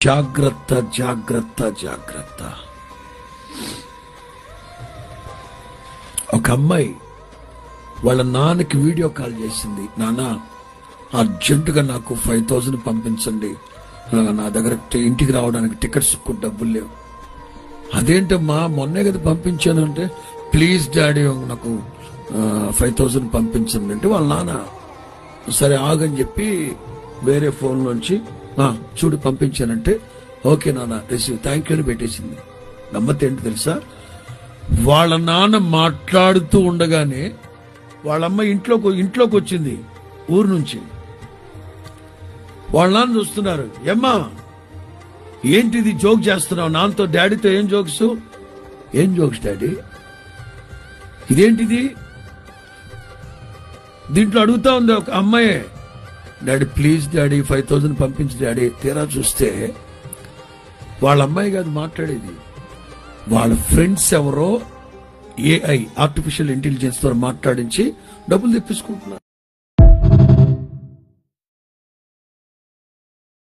జాగ్రత్త జాగ్రత్త జాగ్రత్త. ఒక అమ్మాయి వాళ్ళ నాన్నకి వీడియో కాల్ చేసింది, నాన్న అర్జెంటుగా నాకు 5,000 పంపించండి, నా దగ్గర ఇంటికి రావడానికి టికెట్స్ డబ్బులు లేవు. అదేంటమ్మా మొన్నే కదా పంపించాను అంటే, ప్లీజ్ డాడీ నాకు 5,000 పంపించండి అంటే, వాళ్ళ నాన్న సరే ఆగని చెప్పి వేరే ఫోన్ నుంచి చూడు పంపించానంటే, ఓకే నాన్న రిసీవ్, థ్యాంక్ యూ అని పెట్టేసింది. గమ్మత్ ఏంటి తెలుసా, వాళ్ళ నాన్న మాట్లాడుతూ ఉండగానే వాళ్ళమ్మ ఇంట్లోకి వచ్చింది ఊరు నుంచి. వాళ్ళ నాన్న చూస్తున్నారు, ఏమ్మా ఏంటిది జోక్ చేస్తున్నావు నాన్నతో, డాడీతో ఏం జోక్స్ డాడీ, ఇదేంటిది? దీంట్లో అడుగుతా ఉంది ఒక అమ్మాయి, డాడీ ప్లీజ్ డాడీ 5,000 పంపించి డాడీ. తీరా చూస్తే వాళ్ళ అమ్మాయి కాదు మాట్లాడేది, వాళ్ళ ఫ్రెండ్స్ ఎవరో AI ఆర్టిఫిషియల్ ఇంటెలిజెన్స్ తో మాట్లాడించి డబ్బులు తెప్పించుకుంటున్నారు.